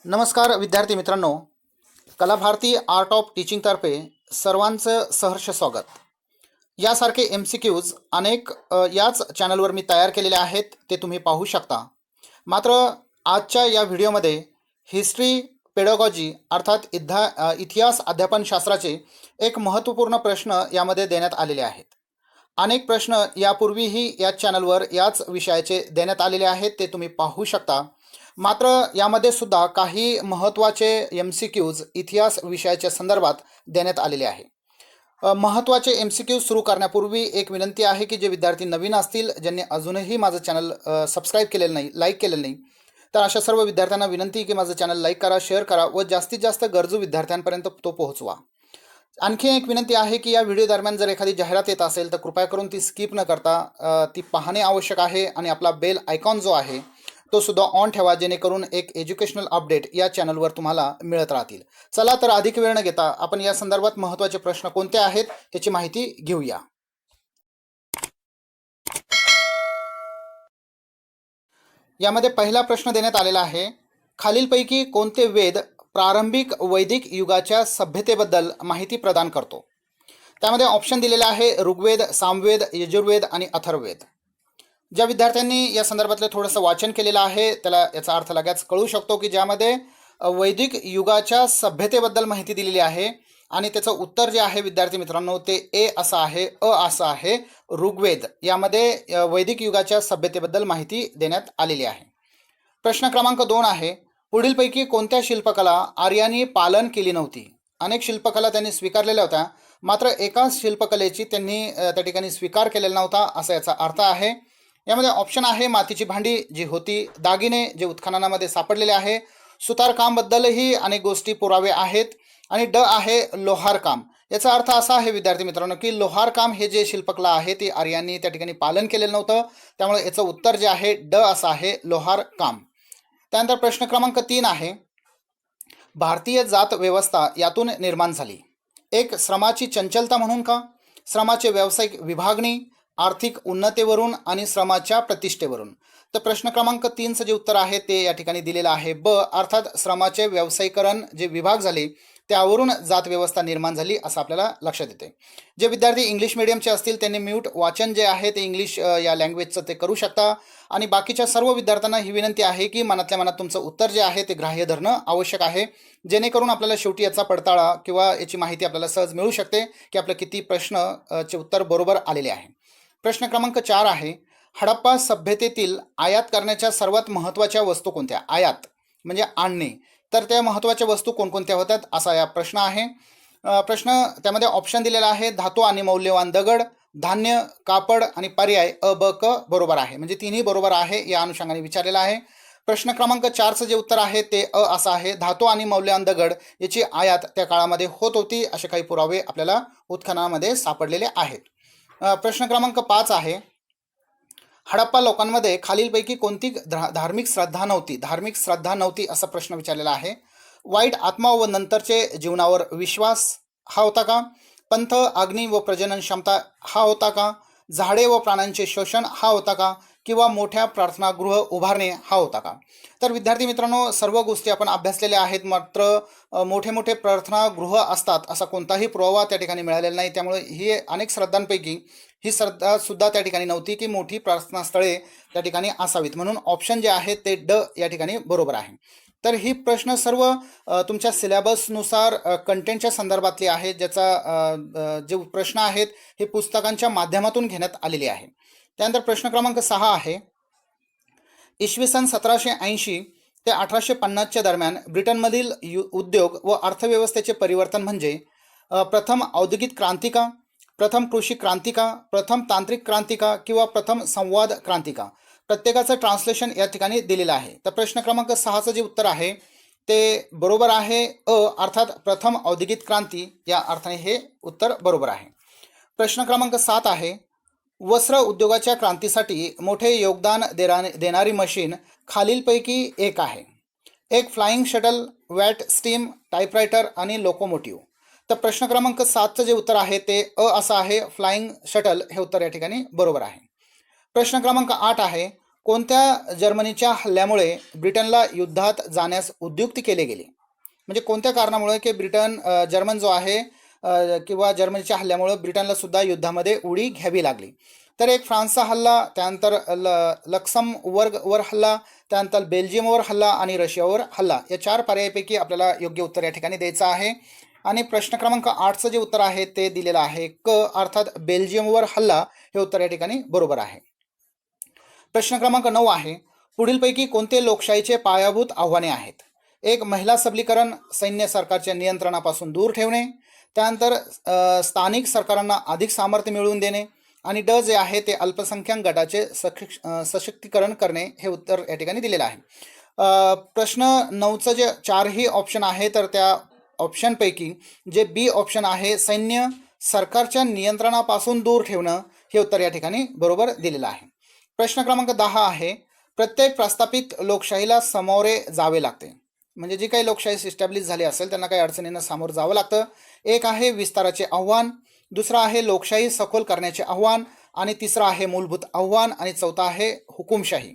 नमस्कार विद्यार्थी मित्रांनो, कला भारती आर्ट ऑफ टीचिंगतर्फे सर्वांचं सहर्ष स्वागत. यासारखे MCQs अनेक याच चॅनलवर मी तयार केलेले आहेत, ते तुम्ही पाहू शकता. मात्र आजच्या या व्हिडिओमध्ये हिस्ट्री पेडॉगॉजी अर्थात इतिहास अध्यापनशास्त्राचे एक महत्त्वपूर्ण प्रश्न यामध्ये देण्यात आलेले आहेत. अनेक प्रश्न यापूर्वीही या चॅनलवर याच विषयाचे देण्यात आलेले आहेत, ते तुम्ही पाहू शकता. मात्र यामध्ये सुद्धा काही महत्त्वाचे MCQs इतिहास विषयाच्या संदर्भात देण्यात आलेले आहे. महत्त्वाचे MCQ सुरू करण्यापूर्वी एक विनंती आहे की जे विद्यार्थी नवीन असतील, ज्यांनी अजूनही माझं चॅनल सबस्क्राईब केलेलं नाही, लाईक केलेलं नाही, तर अशा सर्व विद्यार्थ्यांना विनंती की माझं चॅनल लाईक करा, शेअर करा व जास्तीत जास्त गरजू विद्यार्थ्यांपर्यंत तो पोहोचवा. आणखी एक विनंती आहे की या व्हिडिओ दरम्यान जर एखादी जाहिरात येत असेल तर कृपया करून ती स्किप न करता ती पाहणे आवश्यक आहे आणि आपला बेल आयकॉन जो आहे तो सुद्धा ऑन ठेवा, जेणेकरून एक एज्युकेशनल अपडेट या चॅनलवर तुम्हाला मिळत राहतील. चला तर अधिक वेळ न घेता आपण या संदर्भात महत्त्वाचे प्रश्न कोणते आहेत त्याची माहिती घेऊया. यामध्ये पहिला प्रश्न देण्यात आलेला आहे, खालीलपैकी कोणते वेद प्रारंभिक वैदिक युगाच्या सभ्यतेबद्दल माहिती प्रदान करतो? त्यामध्ये ऑप्शन दिलेले आहे ऋग्वेद, सामवेद, यजुर्वेद आणि अथर्ववेद. ज्या विद्यार्थ्यांनी या संदर्भातलं थोडंसं वाचन केलेलं आहे त्याला याचा अर्थ लगेच कळू शकतो की ज्यामध्ये वैदिक युगाच्या सभ्यतेबद्दल माहिती दिलेली आहे आणि त्याचं उत्तर जे आहे विद्यार्थी मित्रांनो ते ए असं आहे, असं आहे. ऋग्वेद यामध्ये वैदिक युगाच्या सभ्यतेबद्दल माहिती देण्यात आलेली आहे. प्रश्न क्रमांक 2 आहे, पुढीलपैकी कोणत्या शिल्पकला आर्यांनी पालन केली नव्हती? अनेक शिल्पकला त्यांनी स्वीकारलेल्या होत्या, मात्र एका शिल्पकलेची त्यांनी त्या ठिकाणी स्वीकार केलेला नव्हता असा याचा अर्थ आहे. यामध्ये ऑप्शन आहे मातीची भांडी जी होती, दागिने जे उत्खननामध्ये सापडलेले आहे, सुतारकामबद्दलही अनेक गोष्टी पुरावे आहेत आणि ड आहे लोहारकाम. याचा अर्थ असा आहे विद्यार्थी मित्रांनो की लोहारकाम हे जे शिल्पकला आहे ती आर्यांनी त्या ठिकाणी पालन केलेलं नव्हतं, त्यामुळे याचं उत्तर जे आहे ड असं आहे, लोहारकाम. त्यानंतर प्रश्न क्रमांक 3 आहे, भारतीय जात व्यवस्था यातून निर्माण झाली. एक, श्रमाची चंचलता म्हणून का, श्रमाचे व्यावसायिक विभागणी, आर्थिक उन्नतीवरून आणि श्रमाच्या प्रतिष्ठेवरून. तर प्रश्न क्रमांक 3चं जे उत्तर आहे ते या ठिकाणी दिलेलं आहे ब, अर्थात श्रमाचे व्यावसायीकरण जे विभाग झाले त्यावरून जात व्यवस्था निर्माण झाली असं आपल्याला लक्षात येते. जे विद्यार्थी इंग्लिश मिडियमचे असतील त्यांनी म्यूट वाचन जे आहे ते इंग्लिश या लँग्वेजचं ते करू शकता आणि बाकीच्या सर्व विद्यार्थ्यांना ही विनंती आहे की मनातल्या मनात तुमचं उत्तर जे आहे ते ग्राह्य धरणं आवश्यक आहे, जेणेकरून आपल्याला शेवटी याचा पडताळा किंवा याची माहिती आपल्याला सहज मिळू शकते की आपलं किती प्रश्नचे उत्तर बरोबर आलेले आहे. प्रश्न क्रमांक 4 आहे, हडप्पा सभ्यतेतील आयात करण्याच्या सर्वात महत्त्वाच्या वस्तू कोणत्या? आयात म्हणजे आणणे, तर त्या महत्त्वाच्या वस्तू कोणकोणत्या होतात असा या प्रश्न आहे. प्रश्न त्यामध्ये ऑप्शन दिलेला आहे धातू आणि मौल्यवान दगड, धान्य, कापड आणि पर्याय अ, ब, क बरोबर आहे, म्हणजे तिन्ही बरोबर आहे या अनुषंगाने विचारलेला आहे. प्रश्न क्रमांक 4चं जे उत्तर आहे ते अ असं आहे, धातू आणि मौल्यवान दगड याची आयात त्या काळामध्ये होत होती असे काही पुरावे आपल्याला उत्खननामध्ये सापडलेले आहेत. प्रश्न क्रमांक 5 आहे, हडप्पा लोकांमध्ये खालीलपैकी कोणती धार्मिक श्रद्धा नव्हती असा प्रश्न विचारलेला आहे. वाईट आत्मा व नंतरचे जीवनावर विश्वास हा होता का? पंथ, अग्नी व प्रजनन क्षमता हा होता का? झाडे व प्राण्यांचे शोषण हा होता का? किंवा मोठ्या प्रार्थनागृह उभारणे हा होता का? तर विद्यार्थी मित्रांनो सर्व गोष्टी आपण अभ्यासलेल्या आहेत, मात्र मोठे मोठे प्रार्थनागृह असतात असा कोणताही पुरावा त्या ठिकाणी मिळालेला नाही, त्यामुळे ही अनेक श्रद्धांपैकी ही श्रद्धासुद्धा त्या ठिकाणी नव्हती की मोठी प्रार्थनास्थळे त्या ठिकाणी असावीत, म्हणून ऑप्शन जे आहे ते ड या ठिकाणी बरोबर आहे. तर ही प्रश्न सर्व तुमच्या सिलेबसनुसार कंटेंटच्या संदर्भातली आहेत, ज्याचा जे प्रश्न आहेत हे पुस्तकांच्या माध्यमातून घेण्यात आलेले आहे. त्यानंतर प्रश्न क्रमांक 6 आहे, इसवी सन 1780 ते 1850च्या दरम्यान ब्रिटनमधील उद्योग व अर्थव्यवस्थेचे परिवर्तन म्हणजे प्रथम औद्योगिक क्रांती का, प्रथम कृषी क्रांती का, प्रथम तांत्रिक क्रांती का किंवा प्रथम संवाद क्रांती का? प्रत्येकाचं ट्रान्सलेशन या ठिकाणी दिलेलं आहे. तर प्रश्न क्रमांक 6चं जे उत्तर आहे ते बरोबर आहे अ, अर्थात प्रथम औद्योगिक क्रांती या अर्थाने हे उत्तर बरोबर आहे. प्रश्न क्रमांक 7 आहे, वस्त्र उद्योगाच्या क्रांतीसाठी मोठे योगदान देणारी मशीन खालीलपैकी एक आहे. एक, flying shuttle, watt steam typewriter आणि लोकोमोटिव्ह. तर प्रश्न क्रमांक 7चं जे उत्तर आहे ते अ असं आहे, फ्लाइंग शटल हे उत्तर या ठिकाणी बरोबर आहे. प्रश्न क्रमांक 8 आहे, कोणत्या जर्मनीच्या हल्ल्यामुळे ब्रिटनला युद्धात जाण्यास उद्युक्त केले गेले? म्हणजे कोणत्या कारणामुळे की जर्मन जो आहे किंवा जर्मनीच्या हल्ल्यामुळे ब्रिटनला सुद्धा युद्धामध्ये उडी घ्यावी लागली? तर एक फ्रान्सचा हल्ला, त्यानंतर लक्समबर्गवर हल्ला, त्यानंतर बेल्जियमवर हल्ला आणि रशियावर हल्ला, या 4 पर्यायापैकी आपल्याला योग्य उत्तर या ठिकाणी द्यायचं आहे. आणि प्रश्न क्रमांक 8चं जे उत्तर आहे ते दिलेलं आहे क, अर्थात बेल्जियमवर हल्ला, हे उत्तर या ठिकाणी बरोबर आहे. प्रश्न क्रमांक 9 आहे, पुढीलपैकी कोणते लोकशाहीचे पायाभूत आव्हाने आहेत? एक, महिला सबलीकरण, सैन्य सरकारच्या नियंत्रणापासून दूर ठेवणे, त्यानंतर स्थानिक सरकारांना अधिक सामर्थ्य मिळवून देणे, आणि ड जे आहे ते अल्पसंख्याक गटाचे सशक्तीकरण करणे, हे उत्तर या ठिकाणी दिलेलं आहे. प्रश्न 9चं जे 4ही ऑप्शन आहे तर त्या ऑप्शनपैकी जे बी ऑप्शन आहे, सैन्य सरकारच्या नियंत्रणापासून दूर ठेवणं, हे उत्तर या ठिकाणी बरोबर दिलेलं आहे. प्रश्न क्रमांक 10 आहे, प्रत्येक प्रस्थापित लोकशाहीला सामोरे जावे लागते. म्हणजे जी काही लोकशाही इस्टॅब्लिश झाली असेल त्यांना काही अडचणींना सामोरं जावं लागतं. एक आहे विस्ताराचे आव्हान, दुसरा आहे लोकशाही सखोल करण्याचे आव्हान, आणि तिसरा आहे मूलभूत आव्हान, आणि चौथा आहे हुकुमशाही.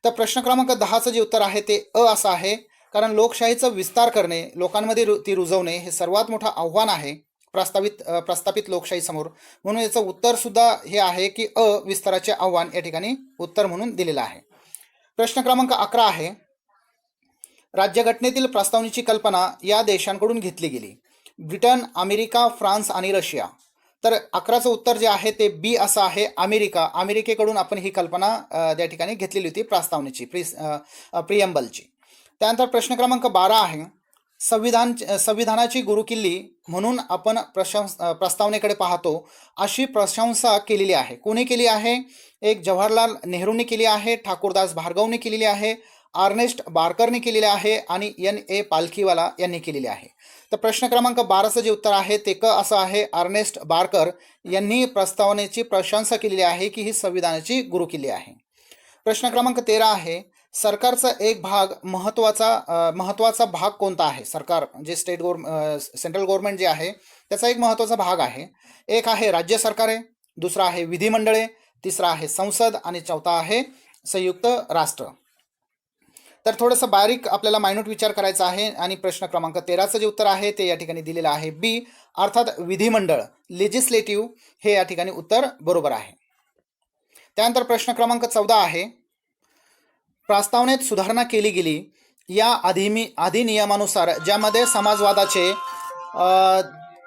तर प्रश्न क्रमांक 10चं जे उत्तर आहे ते अ असं आहे, कारण लोकशाहीचा विस्तार करणे, लोकांमध्ये ती रुजवणे, हे सर्वात मोठं आव्हान आहे प्रस्थापित लोकशाहीसमोर. म्हणून याचं उत्तर सुद्धा हे आहे की अ, विस्ताराचे आव्हान, या ठिकाणी उत्तर म्हणून दिलेलं आहे. प्रश्न क्रमांक 11 आहे, राज्यघटनेतील प्रस्तावनेची कल्पना या देशांकडून घेतली गेली? ब्रिटन, अमेरिका, फ्रान्स आणि रशिया. तर 11चं उत्तर जे आहे ते बी असं आहे, अमेरिकेकडून आपण ही कल्पना त्या ठिकाणी घेतलेली होती, प्रस्तावनेची, प्रियम्बलची. त्यानंतर प्रश्न क्रमांक 12 आहे, संविधानाची गुरुकिल्ली म्हणून आपण प्रस्तावनेकडे पाहतो, अशी प्रशंसा केलेली आहे. कोणी केली आहे? एक, जवाहरलाल नेहरूंनी केली आहे, ठाकूरदास भार्गवने केलेली आहे, अर्नेस्ट बार्करने केलेले आहे, आणि N.A. पालखीवाला यांनी केलेली आहे. तर प्रश्न क्रमांक 12चं जे उत्तर आहे ते क असं आहे, अर्नेस्ट बार्कर यांनी प्रस्तावनेची प्रशंसा केलेली आहे की ही संविधानाची गुरुकिल्ली आहे. प्रश्न क्रमांक 13 आहे, सरकारचा एक भाग महत्त्वाचा भाग कोणता आहे? सरकार जे सेंट्रल गव्हर्नमेंट जे आहे त्याचा एक महत्त्वाचा भाग आहे. एक आहे राज्य सरकारे, दुसरा आहे विधिमंडळे, तिसरा आहे संसद, आणि चौथा आहे संयुक्त राष्ट्र. तर थोडंसं बारीक आपल्याला मायन्यूट विचार करायचा आहे, आणि प्रश्न क्रमांक 13चं जे उत्तर आहे ते या ठिकाणी दिलेलं आहे बी, अर्थात विधिमंडळ, लेजिस्लेटिव्ह, हे या ठिकाणी उत्तर बरोबर आहे. त्यानंतर प्रश्न क्रमांक 14 आहे, प्रस्तावनेत सुधारणा केली गेली या अधिनियमानुसार ज्यामध्ये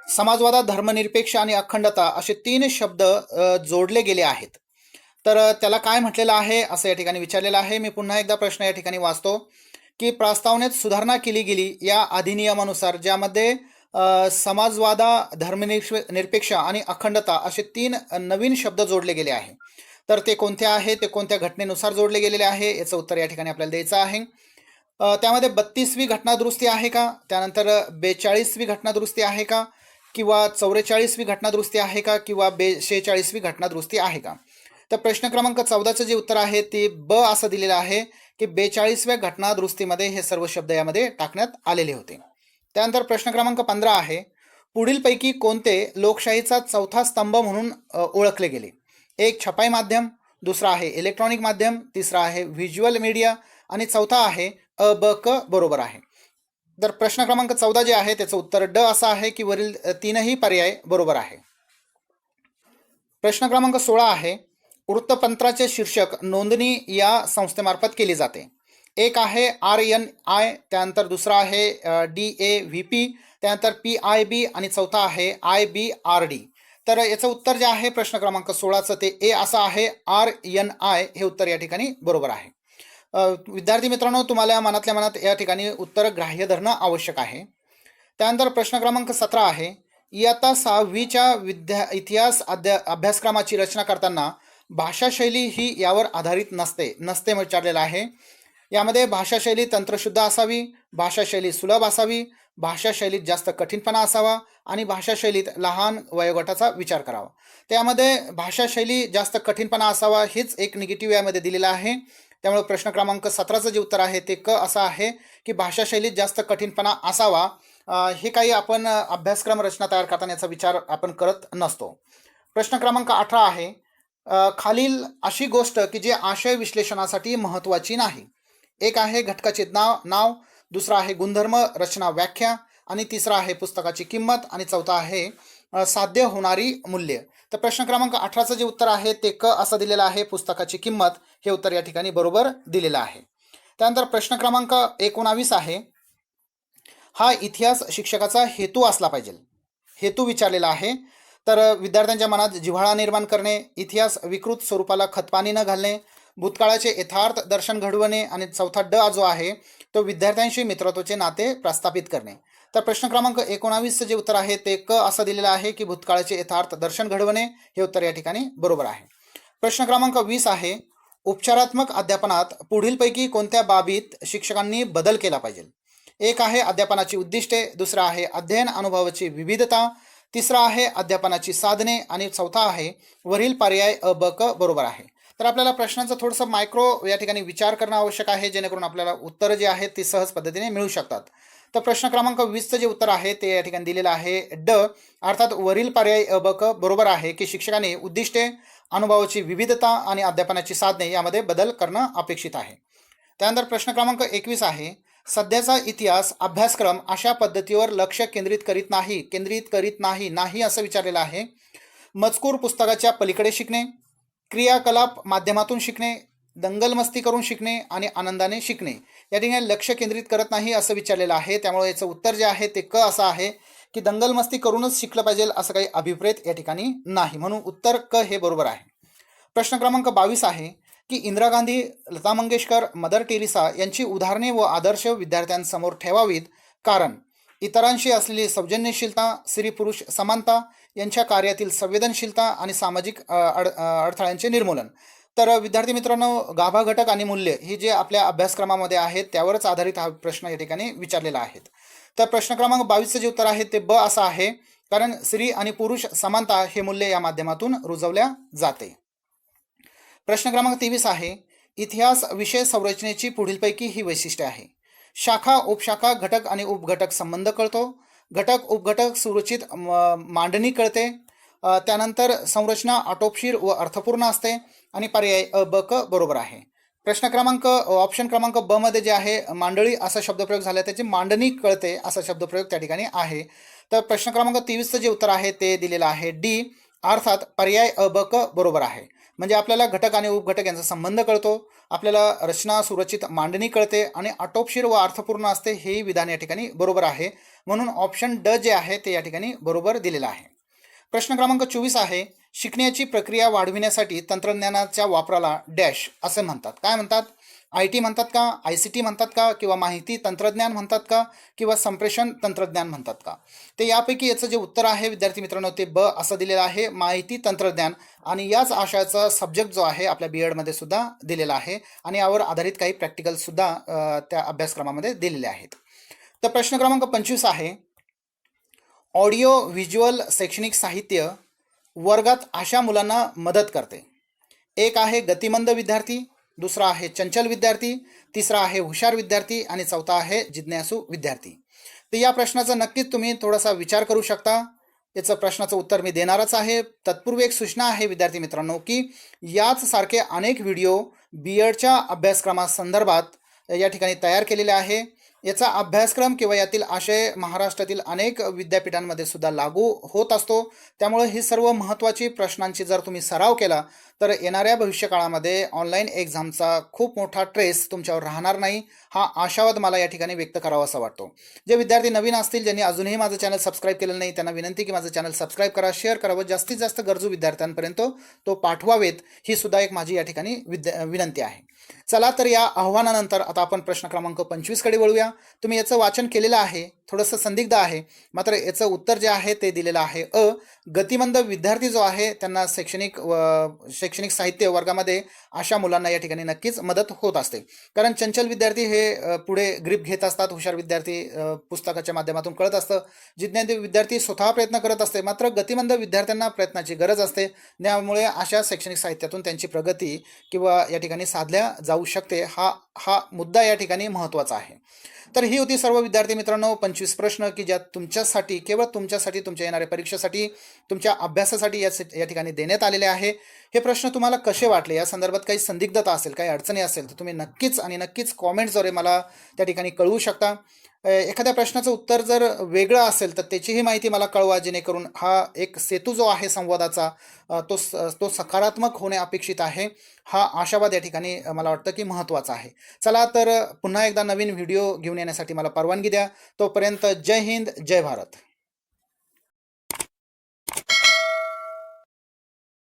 समाजवादात धर्मनिरपेक्ष आणि अखंडता असे 3 शब्द जोडले गेले आहेत, तर त्याला काय म्हटलेलं आहे असं या ठिकाणी विचारलेलं आहे. मी पुन्हा एकदा प्रश्न या ठिकाणी वाचतो की प्रस्तावनेत सुधारणा केली गेली या अधिनियमानुसार ज्यामध्ये समाजवादा, धर्मनिरपेक्ष आणि अखंडता असे 3 नवीन शब्द जोडले गेले आहे, तर ते कोणते आहे, ते कोणत्या घटनेनुसार जोडले गेलेले आहे, याचं उत्तर या ठिकाणी आपल्याला द्यायचं आहे. त्यामध्ये 32वी घटनादुरुस्ती आहे का, त्यानंतर 42वी घटनादुरुस्ती आहे का, किंवा 44वी घटनादुरुस्ती आहे का, किंवा 46वी घटनादुरुस्ती आहे का? तर प्रश्न क्रमांक 14चं जे उत्तर आहे ते ब असं दिलेलं आहे की 42व्या घटनादुरुस्तीमध्ये हे सर्व शब्द यामध्ये टाकण्यात आलेले होते. त्यानंतर प्रश्न क्रमांक 15 आहे, पुढीलपैकी कोणते लोकशाहीचा चौथा स्तंभ म्हणून ओळखले गेले? एक, छपाई माध्यम, दुसरा आहे इलेक्ट्रॉनिक माध्यम, तिसरा आहे व्हिज्युअल मीडिया, आणि चौथा आहे अ, ब, क बरोबर आहे. तर प्रश्न क्रमांक 14 जे आहे त्याचं उत्तर ड असं आहे की वरील 3ही पर्याय बरोबर आहे. प्रश्न क्रमांक 16 आहे, वृत्तपत्राचे शीर्षक नोंदणी या संस्थेमार्फत केली जाते. एक आहे RNI, त्यानंतर दुसरा आहे DAVP, त्यानंतर PIB, आणि चौथा आहे IBRD. तर याचं उत्तर जे आहे प्रश्न क्रमांक 16चं ते ए असं आहे, RNI हे उत्तर या ठिकाणी बरोबर आहे. विद्यार्थी मित्रांनो, तुम्हाला मनातल्या मनात या ठिकाणी उत्तर ग्राह्य धरणं आवश्यक आहे. त्यानंतर प्रश्न क्रमांक 17 आहे, इयत्ता 6वीच्या इतिहास अभ्यासक्रमाची रचना करताना भाषाशैली ही यावर आधारित नसते विचारलेलं आहे. यामध्ये भाषाशैली तंत्रशुद्ध असावी, भाषाशैली सुलभ असावी, भाषाशैलीत जास्त कठीणपणा असावा, आणि भाषाशैलीत लहान वयोगटाचा विचार करावा. त्यामध्ये भाषाशैली जास्त कठीणपणा असावा हेच एक निगेटिव्ह यामध्ये दिलेलं आहे. त्यामुळे प्रश्न क्रमांक 17चं जे उत्तर आहे ते क असं आहे की भाषाशैलीत जास्त कठीणपणा असावा. हे काही आपण अभ्यासक्रम रचना तयार करताना याचा विचार आपण करत नसतो. प्रश्न क्रमांक 18 आहे, खालील अशी गोष्ट की जी आशय विश्लेषणासाठी महत्त्वाची नाही. एक आहे घटकाचे नाव, दुसरा आहे गुणधर्म, रचना, व्याख्या आणि तिसरा आहे पुस्तकाची किंमत आणि चौथा आहे साध्य होणारी मूल्य. तर प्रश्न क्रमांक 18चं जे उत्तर आहे ते क असं दिलेलं आहे. पुस्तकाची किंमत हे उत्तर या ठिकाणी बरोबर दिलेलं आहे. त्यानंतर प्रश्न क्रमांक 19 आहे. हा इतिहास शिक्षकाचा हेतू असला पाहिजे. हेतू विचारलेला आहे. तर विद्यार्थ्यांच्या मनात जिव्हाळा निर्माण करणे, इतिहास विकृत स्वरूपाला खतपाणी न घालणे, भूतकाळाचे यथार्थ दर्शन घडवणे आणि चौथा ड जो आहे तो विद्यार्थ्यांशी मित्रत्वाचे नाते प्रस्थापित करणे. तर प्रश्न क्रमांक 19चं जे उत्तर आहे ते क असं दिलेलं आहे की भूतकाळाचे यथार्थ दर्शन घडवणे हे उत्तर या ठिकाणी बरोबर आहे. प्रश्न क्रमांक 20 आहे. उपचारात्मक अध्यापनात पुढीलपैकी कोणत्या बाबीत शिक्षकांनी बदल केला पाहिजे? एक आहे अध्यापनाची उद्दिष्टे, दुसरा आहे अध्ययन अनुभवाची विविधता, तिसरा आहे अध्यापनाची साधने आणि चौथा आहे वरील पर्याय अ ब क बरोबर आहे. तर आपल्याला प्रश्नांचं थोडंसं मायक्रो या ठिकाणी विचार करणं आवश्यक आहे, जेणेकरून आपल्याला उत्तरं जी आहेत ती सहज पद्धतीने मिळू शकतात. तर प्रश्न क्रमांक 20चं जे उत्तर आहे ते या ठिकाणी दिलेलं आहे ड, अर्थात वरील पर्याय अ ब क बरोबर आहे की शिक्षकांनी उद्दिष्टे, अनुभवाची विविधता आणि अध्यापनाची साधने यामध्ये बदल करणं अपेक्षित आहे. त्यानंतर प्रश्न क्रमांक 21 आहे. सध्याचा इतिहास अभ्यासक्रम अशा पद्धतीवर लक्ष केंद्रित करीत नाही असं विचारलेलं आहे. मजकूर पुस्तकाच्या पलीकडे शिकणे, क्रियाकलाप माध्यमातून शिकणे, दंगलमस्ती करून शिकणे आणि आनंदाने शिकणे या ठिकाणी लक्ष केंद्रित करत नाही असं विचारलेलं आहे. त्यामुळे याचं उत्तर जे आहे ते क असं आहे की दंगलमस्ती करूनच शिकलं पाहिजे असं काही अभिप्रेत या ठिकाणी नाही, म्हणून उत्तर क हे बरोबर आहे. प्रश्न क्रमांक 22 आहे की इंदिरा गांधी, लता मंगेशकर, मदर टेरेसा यांची उदाहरणे व आदर्श विद्यार्थ्यांसमोर ठेवावीत, कारण इतरांशी असलेली सौजन्यशीलता, स्त्री पुरुष समानता, यांच्या कार्यातील संवेदनशीलता आणि सामाजिक अडथळ्यांचे निर्मूलन. तर विद्यार्थी मित्रांनो, गाभा घटक आणि मूल्य ही जे आपल्या अभ्यासक्रमामध्ये आहेत त्यावरच आधारित हा प्रश्न या ठिकाणी विचारलेला आहे. तर प्रश्न क्रमांक 22चं जे उत्तर आहे ते ब असं आहे, कारण स्त्री आणि पुरुष समानता हे मूल्य या माध्यमातून रुजवल्या जाते. प्रश्न क्रमांक 23 आहे. इतिहास विषय संरचनेची पुढीलपैकी ही वैशिष्ट्ये आहे. शाखा, उपशाखा, घटक आणि उपघटक संबंध कळतो, घटक उपघटक सुरक्षित मांडणी कळते, त्यानंतर संरचना आटोपशीर व अर्थपूर्ण असते आणि पर्याय अ ब क बरोबर आहे. प्रश्न क्रमांक ऑप्शन क्रमांक ब मध्ये जे आहे मांडळी असा शब्दप्रयोग झाला, त्याची मांडणी कळते असा शब्दप्रयोग त्या ठिकाणी आहे. तर प्रश्न क्रमांक 23चं जे उत्तर आहे ते दिलेलं आहे डी, अर्थात पर्याय अ ब क बरोबर आहे. म्हणजे आपल्याला घटक आणि उपघटक यांचा संबंध कळतो, आपल्याला रचना सुरक्षित मांडणी कळते आणि आटोपशीर व अर्थपूर्ण असते, हे विधान या ठिकाणी बरोबर आहे. म्हणून ऑप्शन ड जे आहे ते या ठिकाणी बरोबर दिलेलं आहे. प्रश्न क्रमांक 24 आहे. शिकण्याची प्रक्रिया वाढविण्यासाठी तंत्रज्ञानाच्या वापराला डॅश असे म्हणतात. काय म्हणतात? IT म्हणतात का, ICT म्हणतात का, किंवा माहिती तंत्रज्ञान म्हणतात का, किंवा संप्रेषण तंत्रज्ञान म्हणतात का? ते यापैकी याचं जे उत्तर आहे विद्यार्थी मित्रांनो ते ब असं दिलेलं आहे, माहिती तंत्रज्ञान. आणि याच आशयाचा सब्जेक्ट जो आहे आपल्या BEdमध्ये सुद्धा दिलेला आहे आणि यावर आधारित काही प्रॅक्टिकलसुद्धा त्या अभ्यासक्रमामध्ये दिलेले आहेत. तर प्रश्न क्रमांक 25 आहे. ऑडिओ व्हिज्युअल शैक्षणिक साहित्य वर्गात अशा मुलांना मदत करते. एक आहे गतिमंद विद्यार्थी, दुसरा आहे चंचल विद्यार्थी, तिसरा आहे हुशार विद्यार्थी आणि चौथा आहे जिज्ञासू विद्यार्थी. तर या प्रश्नाचा नक्कीच तुम्ही थोडासा विचार करू शकता. याचं प्रश्नाचं उत्तर मी देणारच आहे. तत्पूर्वी एक सूचना आहे विद्यार्थी मित्रांनो की याच सारखे अनेक व्हिडिओ BEdच्या अभ्यासक्रमासंदर्भात या ठिकाणी तयार केलेले आहे. याचा अभ्यासक्रम किंवा यातील आशय महाराष्ट्रातील अनेक विद्यापीठांमध्ये सुद्धा लागू होत असतो. त्यामुळे ही सर्व महत्त्वाची प्रश्नांची जर तुम्ही सराव केला तर येणाऱ्या भविष्यकाळामध्ये ऑनलाईन एक्झामचा खूप मोठा ट्रेस तुमच्यावर राहणार नाही, हा आशावाद मला या ठिकाणी व्यक्त करावा असा वाटतो. जे विद्यार्थी नवीन असतील, ज्यांनी अजूनही माझं चॅनल सबस्क्राईब केलेलं नाही, त्यांना विनंती की माझं चॅनल सबस्क्राईब करा, शेअर करा व जास्तीत जास्त गरजू विद्यार्थ्यांपर्यंत तो पाठवावेत, ही सुद्धा एक माझी या ठिकाणी विनंती आहे. चला तर या आव्हानानंतर आता आपण प्रश्न क्रमांक 25 कडे वळूया. तुम्ही याचं वाचन केलेलं आहे, थोडंसं संदिग्ध आहे, मात्र याचं उत्तर जे आहे ते दिलेलं आहे अ. गतिमंद विद्यार्थी जो आहे त्यांना शैक्षणिक साहित्य वर्गामध्ये अशा मुलांना या ठिकाणी नक्कीच मदत होत असते. कारण चंचल विद्यार्थी हे पुढे ग्रीप घेत असतात, हुशार विद्यार्थी पुस्तकाच्या माध्यमातून कळत असतं, जिज्ञासू विद्यार्थी स्वतः प्रयत्न करत असते, मात्र गतिमंद विद्यार्थ्यांना प्रयत्नाची गरज असते. त्यामुळे अशा शैक्षणिक साहित्यातून त्यांची प्रगती किंवा या ठिकाणी साधल्या जाऊ शकते. हा मुद्दा या ठिकाणी महत्त्वाचा आहे. तर ही होती सर्व विद्यार्थी मित्रांनो 25 प्रश्न की ज्यात तुमच्यासाठी, केवळ तुमच्यासाठी, तुमच्या येणाऱ्या परीक्षेसाठी, तुमच्या अभ्यासासाठी या ठिकाणी देण्यात आलेले आहे. हे प्रश्न तुम्हाला कसे वाटले, या संदर्भात काही संदिग्धता असेल, काही अडचणी असेल तर तुम्ही नक्कीच आणि नक्कीच कॉमेंट्सद्वारे मला त्या ठिकाणी कळवू शकता. एखाद्या प्रश्नाचं उत्तर जर वेगळं असेल तर त्याचीही माहिती मला कळवा, जेणेकरून हा एक सेतू जो आहे संवादाचा तो सकारात्मक होणे अपेक्षित आहे. हा आशावाद या ठिकाणी मला वाटतं की महत्त्वाचा आहे. चला तर पुन्हा एकदा नवीन व्हिडिओ घेऊन येण्यासाठी मला परवानगी द्या. तोपर्यंत जय हिंद, जय भारत.